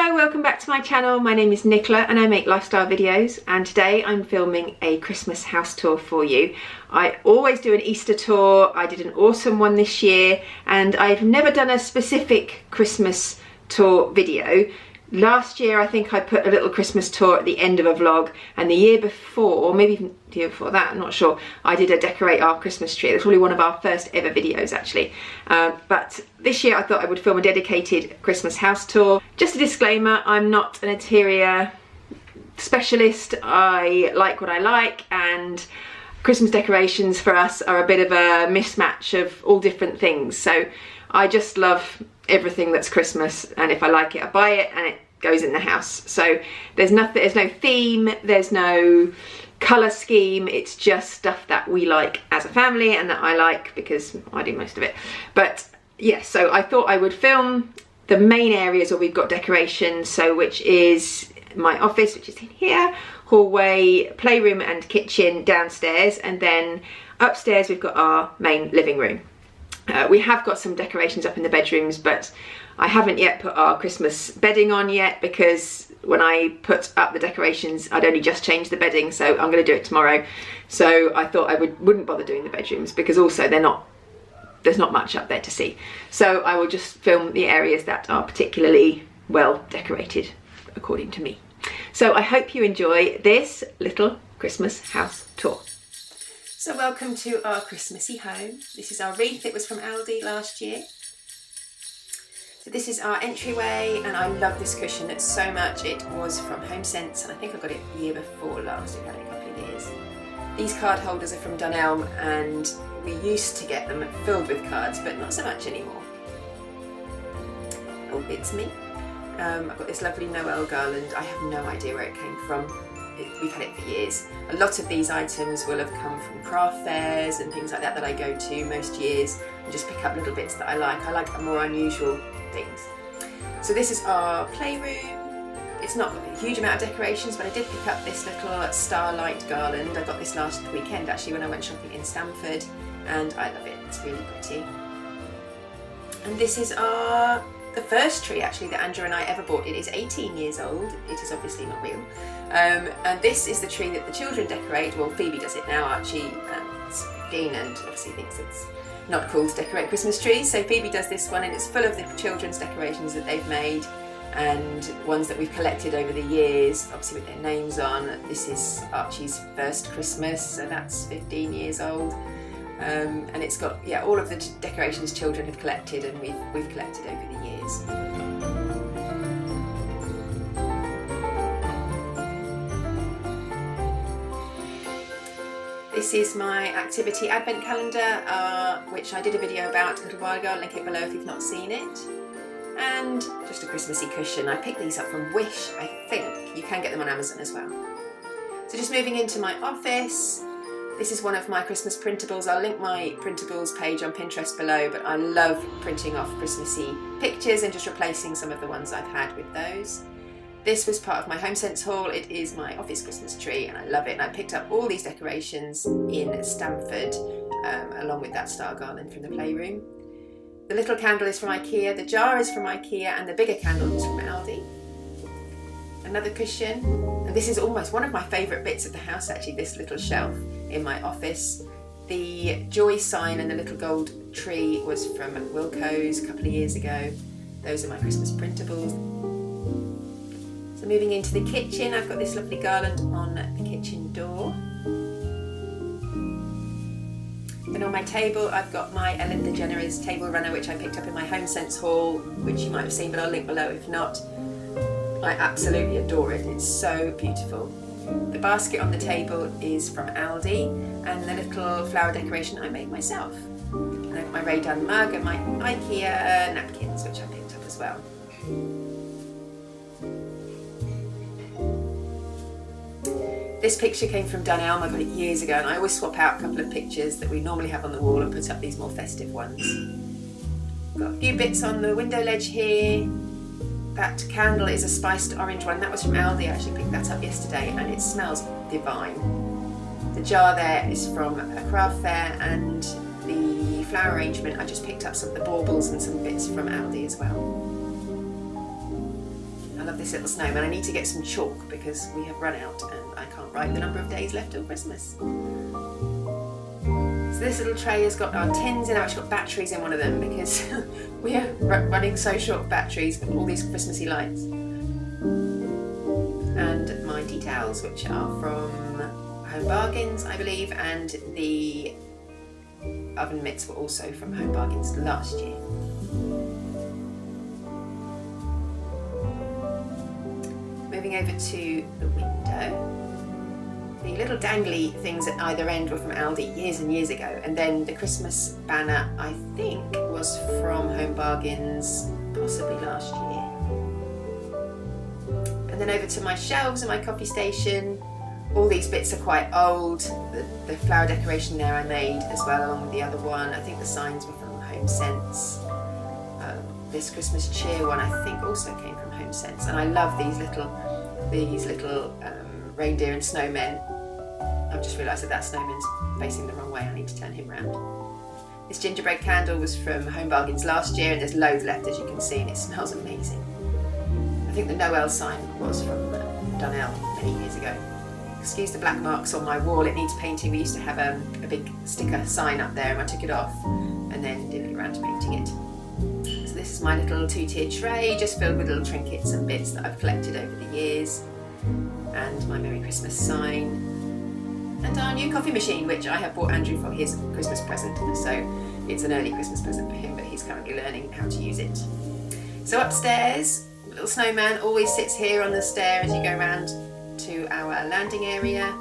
Hello, welcome back to my channel. My name is Nicola and I make lifestyle videos, and today I'm filming a Christmas house tour for you. I always do an Easter tour. I did an autumn one this year and I've never done a specific Christmas tour video. Last year I think I put a little Christmas tour at the end of a vlog, and the year before, or maybe even the year before that, I'm not sure, I did a decorate our Christmas tree. It was probably one of our first ever videos actually. But this year I thought I would film a dedicated Christmas house tour. Just a disclaimer, I'm not an interior specialist. I like what I like, and Christmas decorations for us are a bit of a mismatch of all different things. So I just love everything that's Christmas, and if I like it I buy it and it goes in the house. So there's no theme, there's no colour scheme, it's just stuff that we like as a family and that I like because I do most of it. But yes, so I thought I would film the main areas where we've got decorations, so which is my office, which is in here, hallway, playroom and kitchen downstairs, and then upstairs we've got our main living room. We have got some decorations up in the bedrooms, but I haven't yet put our Christmas bedding on yet because when I put up the decorations I'd only just changed the bedding, so I'm going to do it tomorrow. So I thought I wouldn't bother doing the bedrooms because also there's not much up there to see. So I will just film the areas that are particularly well decorated according to me. So I hope you enjoy this little Christmas house tour. So welcome to our Christmassy home. This is our wreath. It was from Aldi last year. So this is our entryway, and I love this cushion so much. It was from HomeSense and I think I got it the year before last. We've had it a couple of years. These card holders are from Dunelm and we used to get them filled with cards, but not so much anymore. Oh, it's me. I've got this lovely Noel garland. I have no idea where it came from. We've had it for years. A lot of these items will have come from craft fairs and things like that I go to most years and just pick up little bits that I like. I like the more unusual things. So this is our playroom. It's not a huge amount of decorations, but I did pick up this little starlight garland. I got this last weekend actually when I went shopping in Stamford, and I love it. It's really pretty. And this is the first tree actually that Andrew and I ever bought. It is 18 years old. It is obviously not real. And this is the tree that the children decorate. Well, Phoebe does it now. Archie is 15 and obviously thinks it's not cool to decorate Christmas trees. So Phoebe does this one, and it's full of the children's decorations that they've made and ones that we've collected over the years, obviously with their names on. This is Archie's first Christmas, so that's 15 years old. And it's got, yeah, all of the decorations children have collected and we've collected over the years. This is my activity advent calendar, which I did a video about a little while ago. I'll link it below if you've not seen it. And just a Christmassy cushion. I picked these up from Wish, I think. You can get them on Amazon as well. So just moving into my office. This is one of my Christmas printables. I'll link my printables page on Pinterest below, but I love printing off Christmassy pictures and just replacing some of the ones I've had with those. This was part of my HomeSense haul. It is my office Christmas tree and I love it. And I picked up all these decorations in Stamford, along with that star garland from the playroom. The little candle is from IKEA, the jar is from IKEA, and the bigger candle is from Aldi. Another cushion, and this is almost one of my favourite bits of the house actually, this little shelf in my office. The joy sign and the little gold tree was from Wilko's a couple of years ago. Those are my Christmas printables. So moving into the kitchen, I've got this lovely garland on the kitchen door. And on my table I've got my Ellen DeGeneres table runner, which I picked up in my HomeSense haul, which you might have seen, but I'll link below if not. I absolutely adore it, it's so beautiful. The basket on the table is from Aldi, and the little flower decoration I made myself. And I've got my Ray Dunn mug and my IKEA napkins, which I picked up as well. This picture came from Dunelm. I got it years ago, and I always swap out a couple of pictures that we normally have on the wall and put up these more festive ones. Got a few bits on the window ledge here. That candle is a spiced orange one. That was from Aldi. I actually picked that up yesterday and it smells divine. The jar there is from a craft fair, and the flower arrangement, I just picked up some of the baubles and some bits from Aldi as well. love this little snowman. I need to get some chalk because we have run out and I can't write the number of days left till Christmas. So this little tray has got our tins in. I've actually got batteries in one of them because we are running so short of batteries for all these Christmassy lights. And my tea towels, which are from Home Bargains, I believe, and the oven mitts were also from Home Bargains last year. Moving over to the window. The little dangly things at either end were from Aldi years and years ago, and then the Christmas banner I think was from Home Bargains possibly last year. And then over to my shelves and my coffee station. All these bits are quite old. The flower decoration there I made as well, along with the other one. I think the signs were from Home Sense. This Christmas cheer one I think also came from Home Sense, and I love these little reindeer and snowmen. I've just realised that snowman's facing the wrong way. I need to turn him round. This gingerbread candle was from Home Bargains last year, and there's loads left, as you can see, and it smells amazing. I think the Noel sign was from Dunelm many years ago. Excuse the black marks on my wall, it needs painting. We used to have a big sticker sign up there and I took it off and then didn't get around to painting it. So this is my little two-tier tray, just filled with little trinkets and bits that I've collected over the years. And my Merry Christmas sign. And our new coffee machine, which I have bought Andrew for his Christmas present. So it's an early Christmas present for him, but he's currently learning how to use it. So upstairs, the little snowman always sits here on the stair as you go around to our landing area.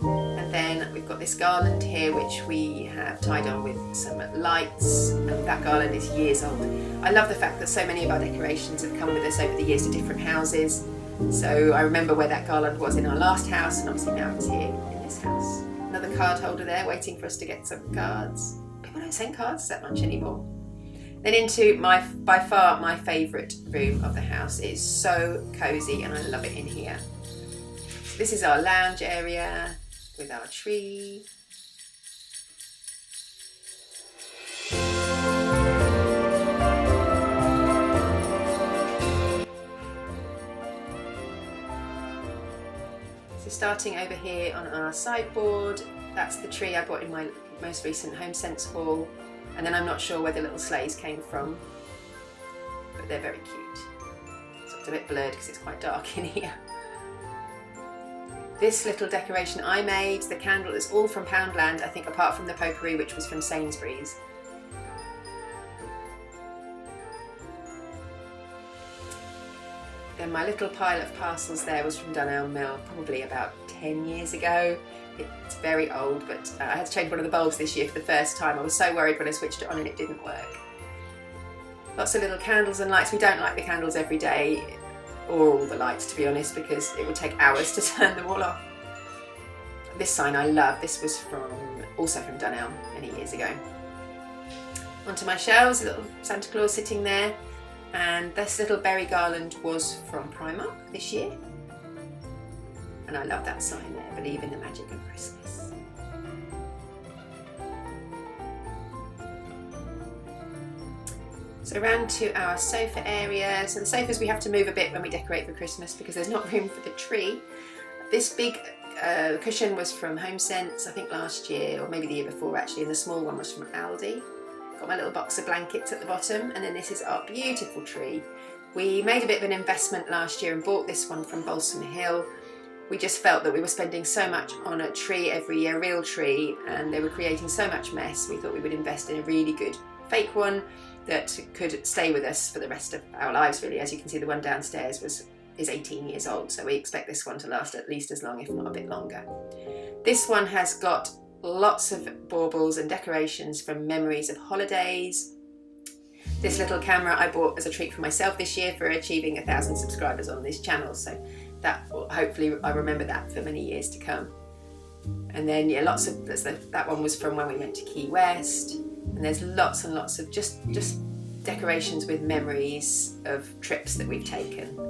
And then we've got this garland here which we have tied on with some lights, and that garland is years old. I love the fact that so many of our decorations have come with us over the years to different houses. So I remember where that garland was in our last house, and obviously now it's here in this house. Another card holder there waiting for us to get some cards. People don't send cards that much anymore. Then into by far my favourite room of the house. It is so cosy and I love it in here. So this is our lounge area with our tree. So starting over here on our sideboard, that's the tree I bought in my most recent Home Sense haul. And then I'm not sure where the little sleighs came from, but they're very cute. So it's a bit blurred because it's quite dark in here. This little decoration I made, the candle is all from Poundland, I think, apart from the potpourri, which was from Sainsbury's. Then my little pile of parcels there was from Dunelm Mill, probably about 10 years ago. It's very old, but I had to change one of the bulbs this year for the first time. I was so worried when I switched it on and it didn't work. Lots of little candles and lights. We don't light the candles every day, or all the lights, to be honest, because it would take hours to turn them all off. This sign I love. This was also from Dunelm many years ago. Onto my shelves, a little Santa Claus sitting there, and this little berry garland was from Primark this year. And I love that sign there, believe in the magic of Christmas. So around to our sofa area. So the sofas we have to move a bit when we decorate for Christmas because there's not room for the tree. This big cushion was from Home Sense, I think last year, or maybe the year before actually, and the small one was from Aldi. Got my little box of blankets at the bottom, and then this is our beautiful tree. We made a bit of an investment last year and bought this one from Balsam Hill. We just felt that we were spending so much on a tree every year, a real tree, and they were creating so much mess. We thought we would invest in a really good fake one that could stay with us for the rest of our lives, really. As you can see, the one downstairs is 18 years old, so we expect this one to last at least as long, if not a bit longer. This one has got lots of baubles and decorations from memories of holidays. This little camera I bought as a treat for myself this year for achieving 1,000 subscribers on this channel, so that will, hopefully I remember that for many years to come. And then yeah, lots of that one was from when we went to Key West, and there's lots and lots of just decorations with memories of trips that we've taken.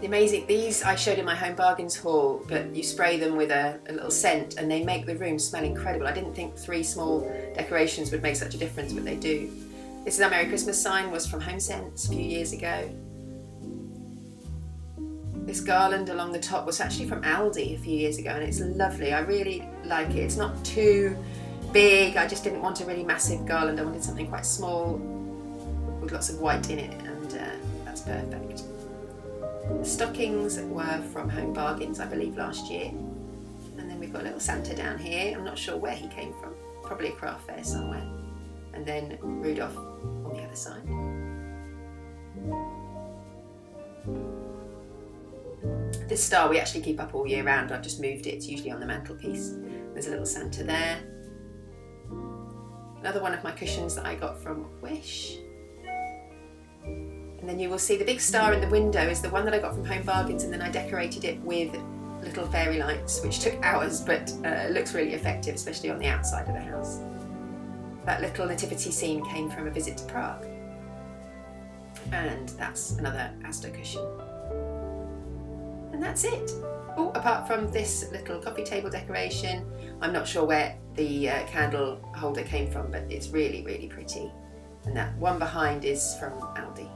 These I showed in my Home Bargains haul, but you spray them with a little scent and they make the room smell incredible. I didn't think 3 small decorations would make such a difference, but they do. This is our Merry Christmas sign, was from Home Sense a few years ago. This garland along the top was actually from Aldi a few years ago, and it's lovely. I really like it. It's not too big. I just didn't want a really massive garland. I wanted something quite small with lots of white in it, and that's perfect. The stockings were from Home Bargains, I believe, last year. And then we've got a little Santa down here. I'm not sure where he came from. Probably a craft fair somewhere. And then Rudolph on the other side. This star we actually keep up all year round. I've just moved it. It's usually on the mantelpiece. There's a little Santa there. Another one of my cushions that I got from Wish. And then you will see the big star in the window is the one that I got from Home Bargains, and then I decorated it with little fairy lights, which took hours, but looks really effective, especially on the outside of the house. That little nativity scene came from a visit to Prague. And that's another Asda cushion. And that's it. Oh, apart from this little coffee table decoration, I'm not sure where the candle holder came from, but it's really, really pretty. And that one behind is from Aldi.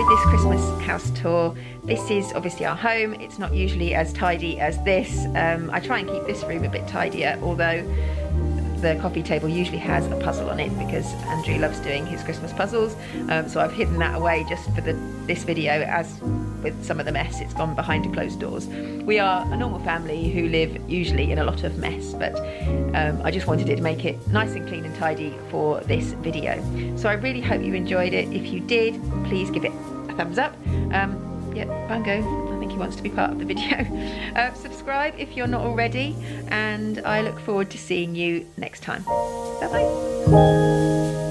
This Christmas house tour. This is obviously our home. It's not usually as tidy as this. I try and keep this room a bit tidier, although the coffee table usually has a puzzle on it because Andrew loves doing his Christmas puzzles. So I've hidden that away just for this video, as with some of the mess, it's gone behind closed doors. We are a normal family who live usually in a lot of mess, but I just wanted to make it nice and clean and tidy for this video. So I really hope you enjoyed it. If you did, please give it a thumbs up. Yeah, Bungo, I think he wants to be part of the video. Subscribe if you're not already, and I look forward to seeing you next time. Bye bye.